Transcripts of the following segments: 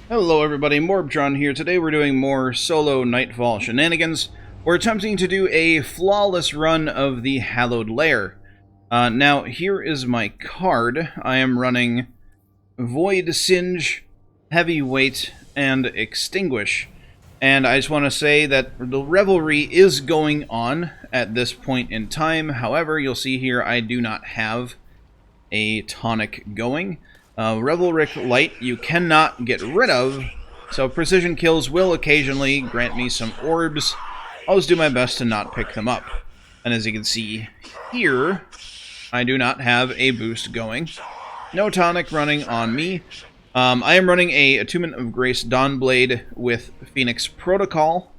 Hello everybody, MorbTron here. Today we're doing more solo Nightfall shenanigans. We're attempting to do a flawless run of the Hallowed Lair. Now, here is my card. I am running Void, Singe, Heavyweight, and Extinguish. And I just want to say that the revelry is going on at this point in time. However, you'll see here I do not have a tonic going. Revelric Light you cannot get rid of, so precision kills will occasionally grant me some orbs. I'll just do my best to not pick them up. And as you can see here, I do not have a boost going. No tonic running on me. I am running a Attunement of Grace Dawnblade with Phoenix Protocol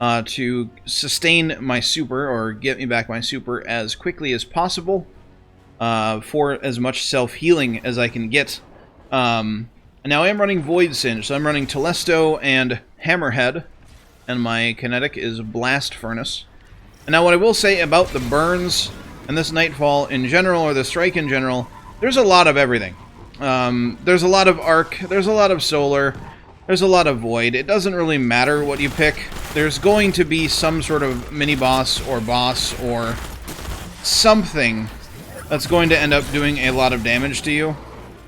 to sustain my super, or get me back my super as quickly as possible. For as much self-healing as I can get. Now I am running Void Singe, so I'm running Telesto and Hammerhead, and my kinetic is Blast Furnace. And now what I will say about the burns, and this Nightfall in general, or the strike in general, there's a lot of everything. There's a lot of Arc, there's a lot of Solar, there's a lot of Void. It doesn't really matter what you pick. There's going to be some sort of mini-boss, or boss, or something that's going to end up doing a lot of damage to you.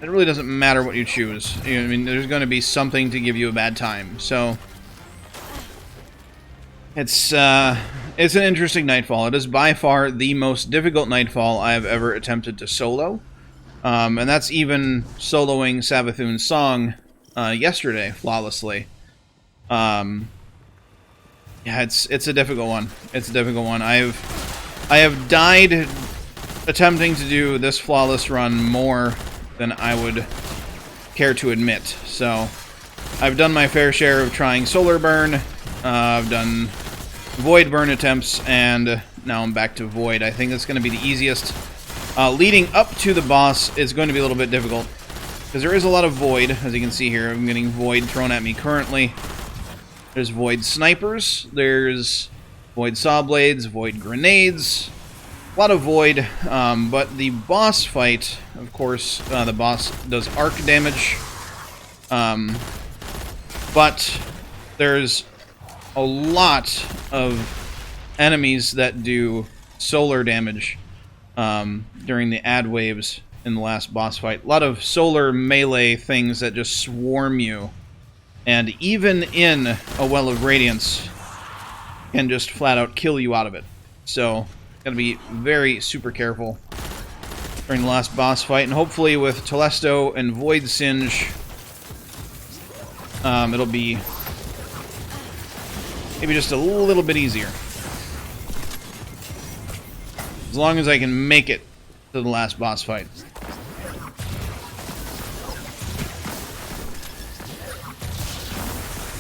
It really doesn't matter what you choose. I mean, there's going to be something to give you a bad time. So it's an interesting Nightfall. It is by far the most difficult Nightfall I have ever attempted to solo. And that's even soloing Savathun's song yesterday flawlessly. Yeah, it's a difficult one. It's a difficult one. I have died attempting to do this flawless run more than I would care to admit. So I've done my fair share of trying Solar Burn, I've done Void Burn attempts, and now I'm back to Void. I think that's going to be the easiest. Leading up to the boss is going to be a little bit difficult, because there is a lot of Void, as you can see here. I'm getting Void thrown at me currently. There's Void Snipers, there's Void Saw Blades, Void Grenades, a lot of Void, but the boss fight, of course, the boss does arc damage, but there's a lot of enemies that do solar damage during the ad waves in the last boss fight. A lot of solar melee things that just swarm you, and even in a Well of Radiance can just flat out kill you out of it. So gotta be very super careful during the last boss fight, and hopefully with Telesto and Void Singe, it'll be maybe just a little bit easier. As long as I can make it to the last boss fight.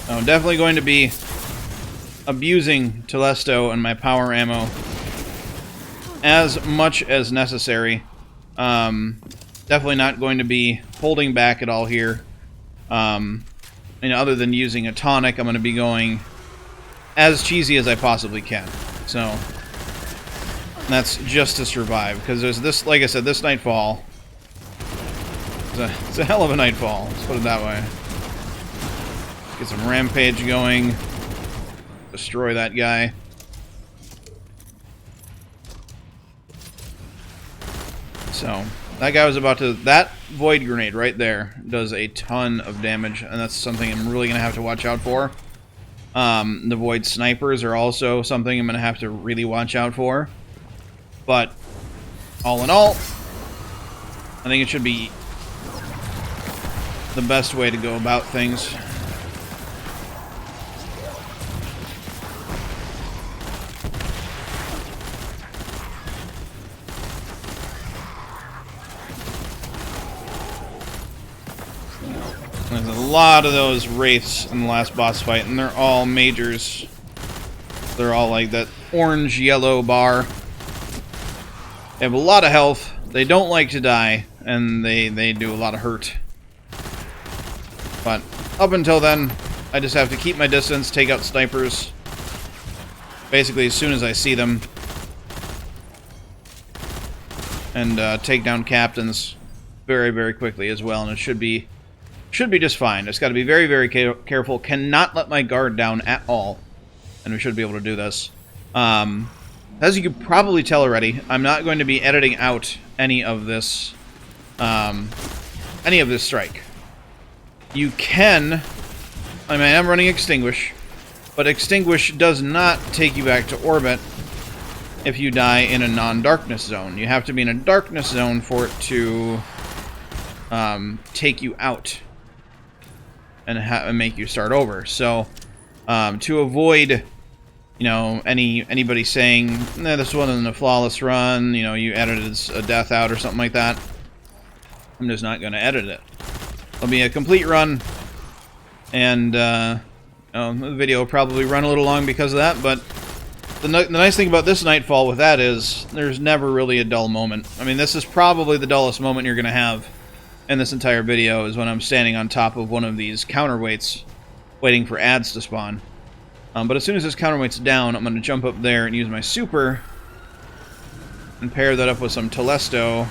I'm definitely going to be abusing Telesto and my power ammo as much as necessary. Definitely not going to be holding back at all here. Other than using a tonic, I'm going to be going as cheesy as I possibly can. So that's just to survive, because there's this, like I said, this Nightfall. It's a hell of a Nightfall. Let's put it that way. Get some rampage going. Destroy that guy. So, that guy was about to... That Void Grenade right there does a ton of damage, and that's something I'm really going to have to watch out for. The Void Snipers are also something I'm going to have to really watch out for. But, all in all, I think it should be the best way to go about things. There's a lot of those wraiths in the last boss fight, and they're all majors. They're all like that orange-yellow bar. They have a lot of health, they don't like to die, and they do a lot of hurt. But up until then, I just have to keep my distance, take out snipers, basically as soon as I see them, and take down captains very, very quickly as well, and it should be Should be just fine. Just got to be very, very careful. Cannot let my guard down at all. And we should be able to do this. As you can probably tell already, I'm not going to be editing out any of this strike. You can... I mean, I'm running Extinguish, but Extinguish does not take you back to orbit if you die in a non-darkness zone. You have to be in a darkness zone for it to take you out and make you start over. So, to avoid, you know, anybody saying, nah, this wasn't a flawless run, you know, you edited a death out or something like that, I'm just not going to edit it. It'll be a complete run, and the video will probably run a little long because of that, but the nice thing about this Nightfall with that is there's never really a dull moment. I mean, this is probably the dullest moment you're going to have in this entire video, is when I'm standing on top of one of these counterweights waiting for ads to spawn. But as soon as this counterweight's down, I'm going to jump up there and use my super and pair that up with some Telesto.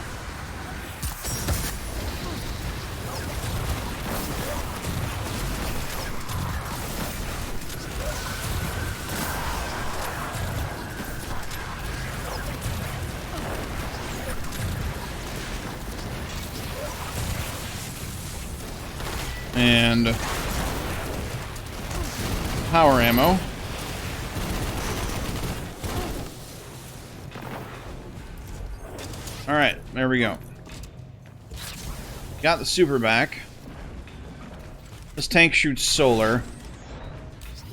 And power ammo. Alright, there we go. Got the super back. This tank shoots solar.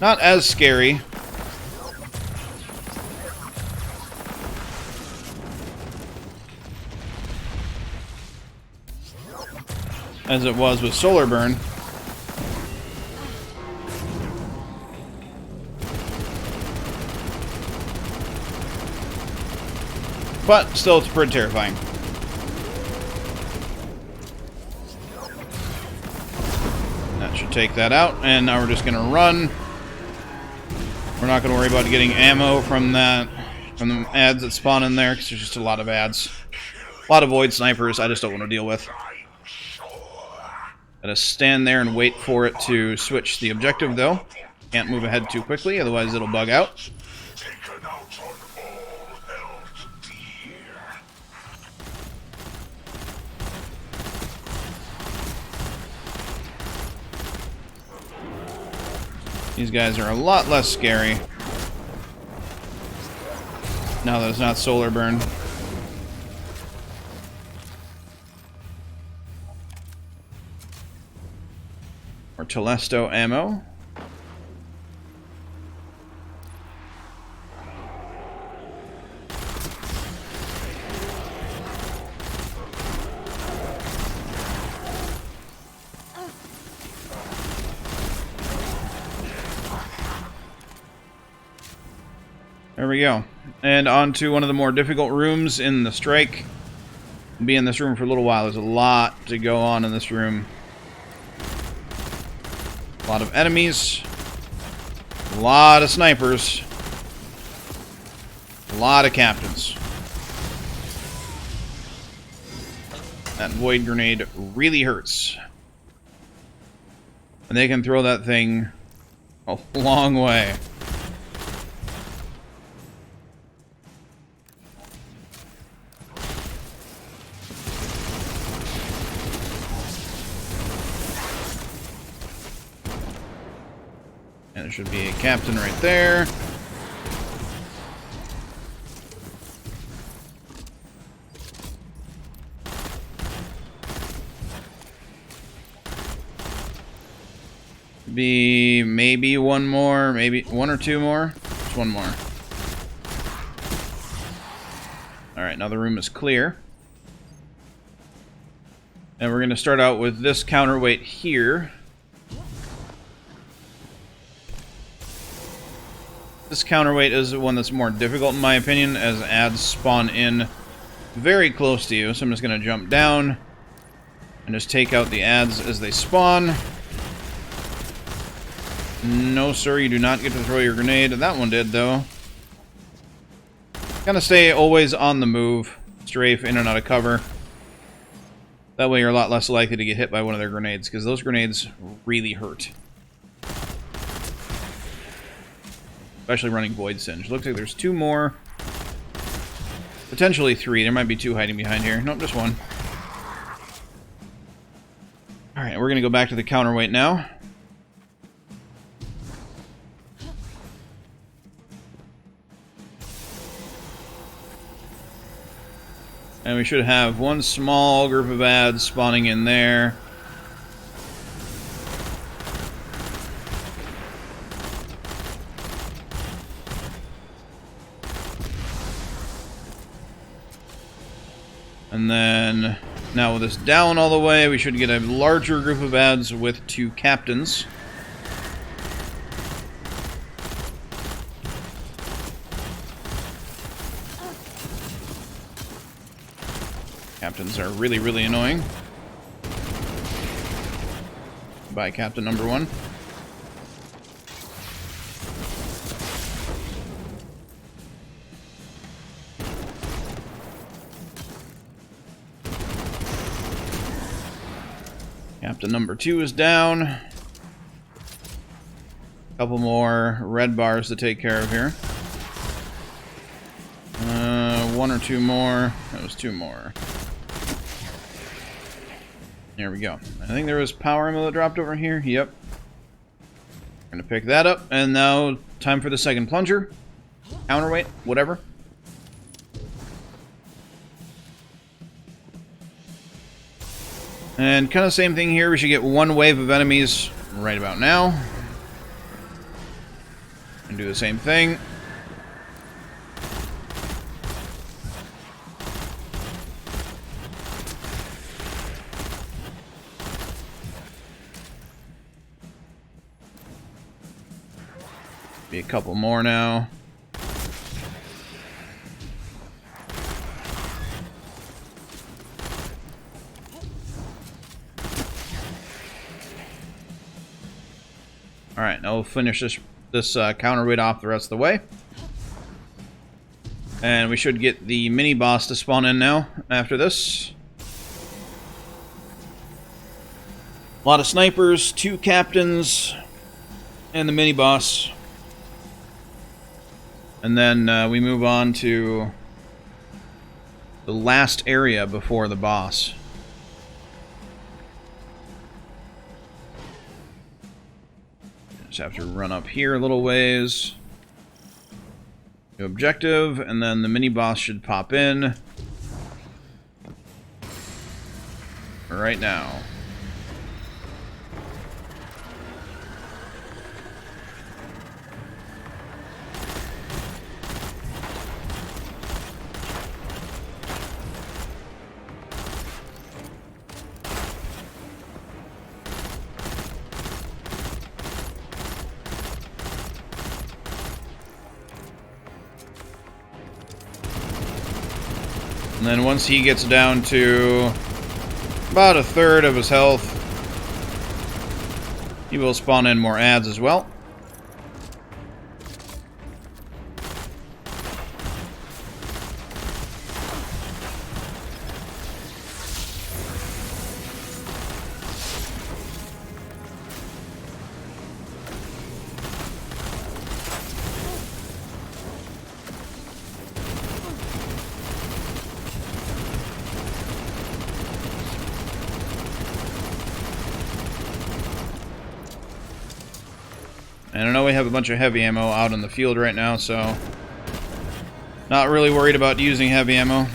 Not as scary. As it was with solar burn. But still, it's pretty terrifying. That should take that out, and now we're just gonna run. We're not gonna worry about getting ammo from the ads that spawn in there, because there's just a lot of ads. A lot of void snipers I just don't want to deal with. Gotta stand there and wait for it to switch the objective, though. Can't move ahead too quickly, otherwise it'll bug out. These guys are a lot less scary now that it's not solar burn. Or Telesto ammo. There we go. And on to one of the more difficult rooms in the strike. I'll be in this room for a little while. There's a lot to go on in this room. A lot of enemies. A lot of snipers. A lot of captains. That void grenade really hurts. And they can throw that thing a long way. And there should be a captain right there. Be maybe one more, maybe one or two more. Just one more. Alright, now the room is clear. And we're going to start out with this counterweight here. This counterweight is the one that's more difficult in my opinion, as ads spawn in very close to you. So I'm just going to jump down and just take out the ads as they spawn. No, sir, you do not get to throw your grenade. That one did, though. Gotta stay always on the move. Strafe in and out of cover. That way you're a lot less likely to get hit by one of their grenades, because those grenades really hurt. Especially running Void Singe. Looks like there's 2 more. Potentially 3. There might be 2 hiding behind here. Nope, just 1. Alright, we're going to go back to the counterweight now. And we should have 1 small group of ads spawning in there. And then, now with this down all the way, we should get a larger group of ads with 2 captains. Captains are really, really annoying. Bye, Captain number 1. Captain number 2 is down. A couple more red bars to take care of here. 1 or 2 more. That was 2 more. There we go. I think there was power ammo that dropped over here. Yep. We're gonna pick that up, and now time for the second plunger. Counterweight, whatever. And kind of same thing here. We should get 1 wave of enemies right about now. And do the same thing. Be a couple more now. Alright, now we'll finish this counterweight off the rest of the way. And we should get the mini-boss to spawn in now after this. A lot of snipers, 2 captains, and the mini-boss. And then we move on to the last area before the boss. Just have to run up here a little ways. Do objective, and then the mini-boss should pop in right now. And then once he gets down to about 1/3 of his health, he will spawn in more ads as well. And I know we have a bunch of heavy ammo out in the field right now, so not really worried about using heavy ammo.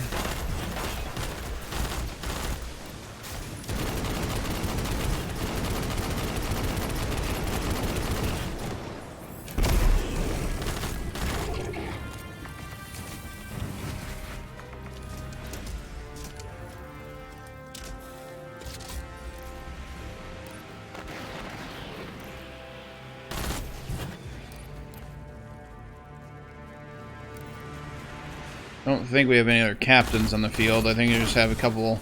I don't think we have any other captains on the field. I think we just have a couple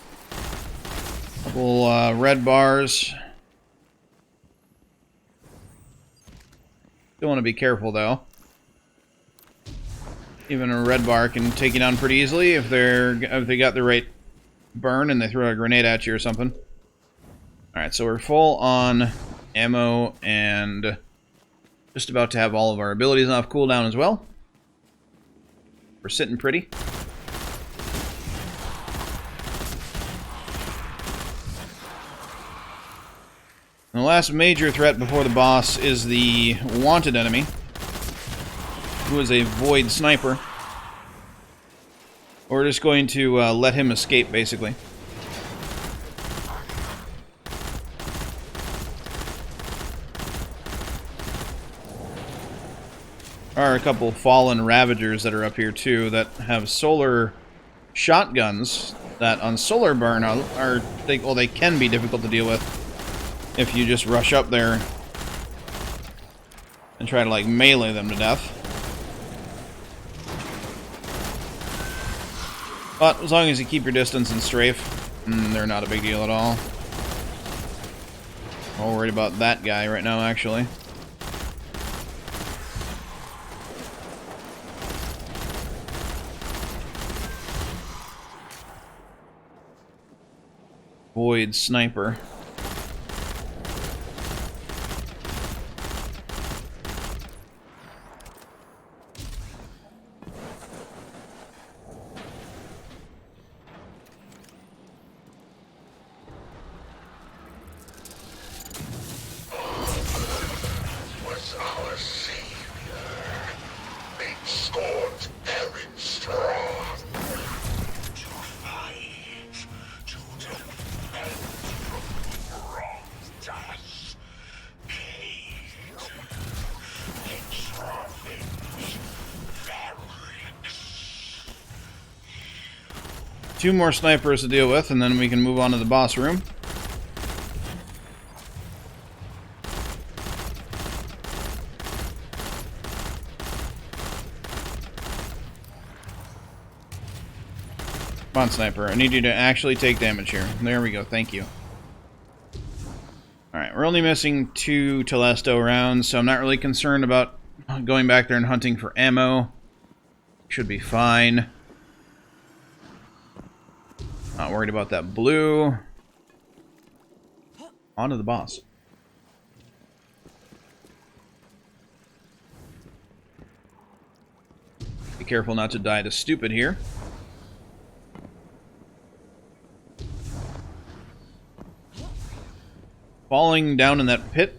red bars. Still want to be careful though. Even a red bar can take you down pretty easily if they got the right burn and they throw a grenade at you or something. Alright, so we're full on ammo and just about to have all of our abilities off cooldown as well. We're sitting pretty. And the last major threat before the boss is the wanted enemy, who is a void sniper. We're just going to let him escape, basically. There are a couple fallen Ravagers that are up here too that have solar shotguns that on solar burn they can be difficult to deal with if you just rush up there and try to like melee them to death. But as long as you keep your distance and strafe, they're not a big deal at all. I'm worried about that guy right now, actually. Void sniper. Two more snipers to deal with, and then we can move on to the boss room. Come on, sniper. I need you to actually take damage here. There we go. Thank you. Alright, we're only missing 2 Telesto rounds, so I'm not really concerned about going back there and hunting for ammo. Should be fine. Not worried about that blue. On to the boss. Be careful not to die to stupid here. Falling down in that pit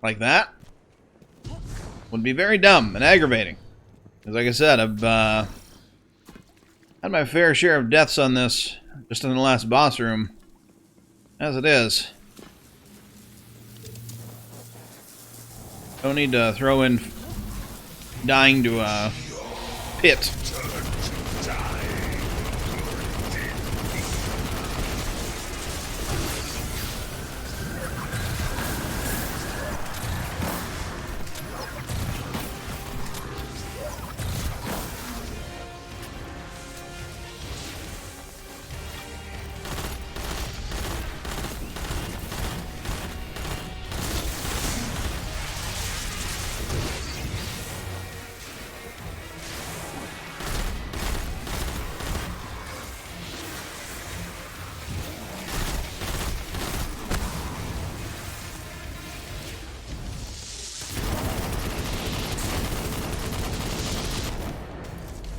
like that would be very dumb and aggravating. Because like I said, I've had my fair share of deaths on this just in the last boss room. As it is. Don't need to throw in dying to a pit.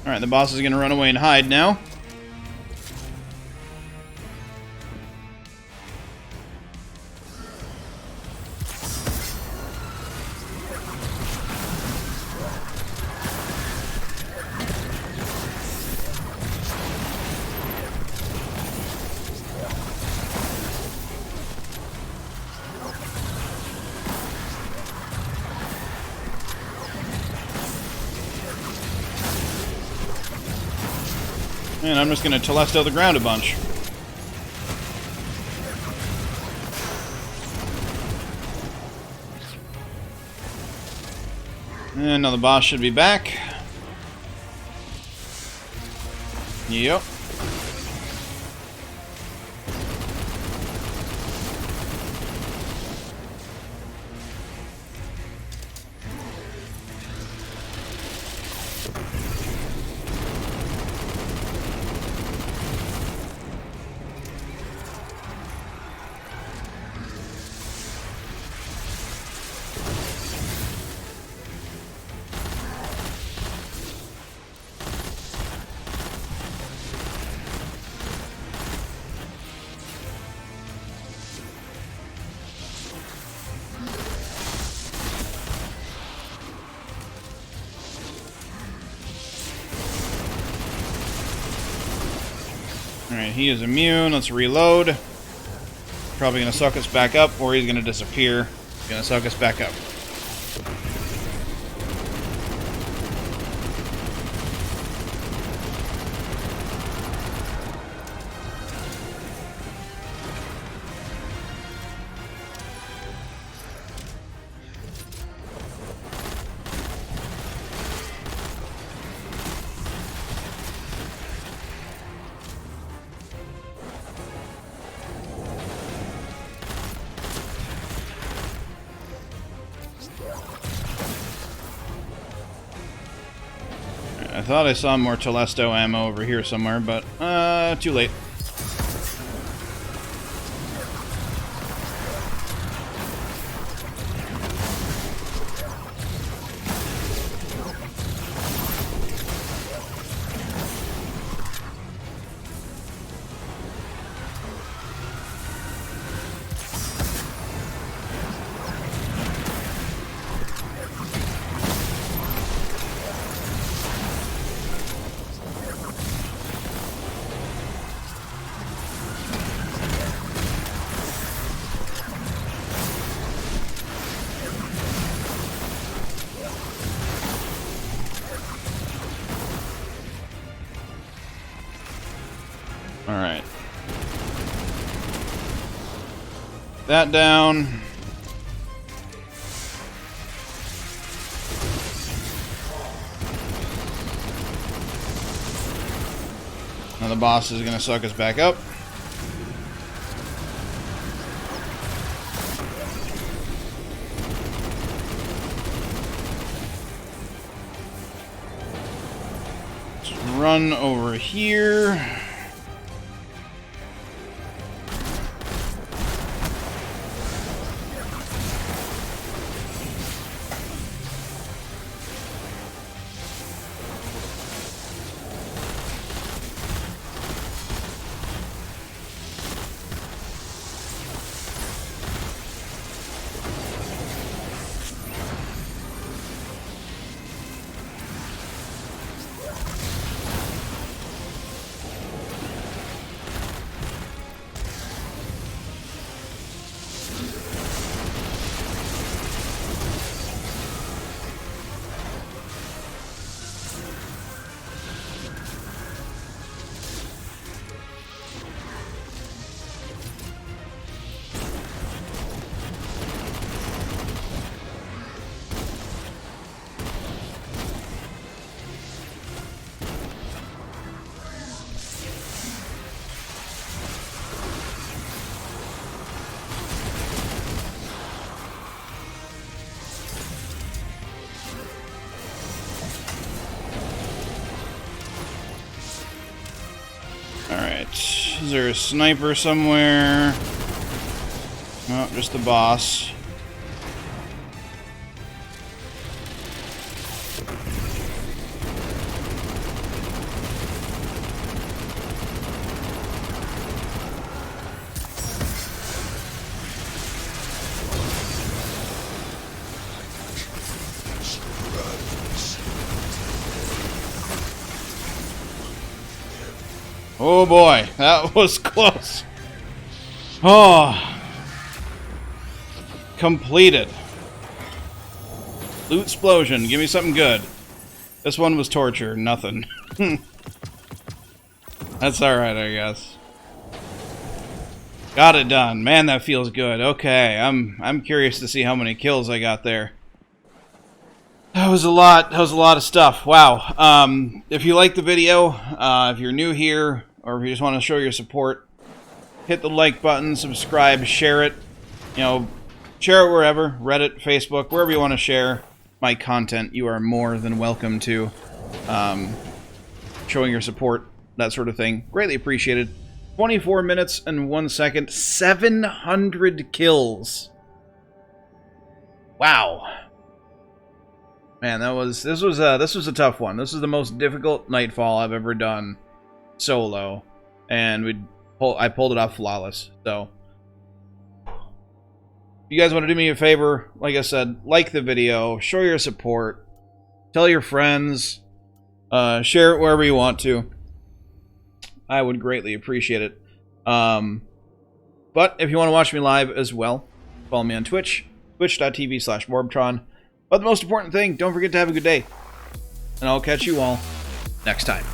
Alright, the boss is going to run away and hide now. And I'm just going to Telesto the ground a bunch. And now the boss should be back. Yep. Alright, he is immune. Let's reload. Probably going to suck us back up, or he's going to disappear. He's going to suck us back up. I thought I saw more Telesto ammo over here somewhere, but too late. Alright. That down. Now the boss is going to suck us back up. Let's run over here. Is there a sniper somewhere? No, just the boss. Oh boy, that was close. Oh. Completed. Loot explosion. Give me something good. This one was torture. Nothing. That's alright, I guess. Got it done. Man, that feels good. Okay, I'm curious to see how many kills I got there. That was a lot. That was a lot of stuff. Wow. If you like the video, if you're new here, or if you just want to show your support, hit the like button, subscribe, share it. You know, share it wherever, Reddit, Facebook, wherever you want to share my content. You are more than welcome to. Showing your support, that sort of thing. Greatly appreciated. 24 minutes and 1 second. 700 kills. Wow. Man, this was a tough one. This is the most difficult Nightfall I've ever done solo, and I pulled it off flawless. So, if you guys want to do me a favor, like I said, like the video, show your support, tell your friends, share it wherever you want to. I would greatly appreciate it. But if you want to watch me live as well, follow me on Twitch, twitch.tv/MorbTron. But the most important thing, don't forget to have a good day. And I'll catch you all next time.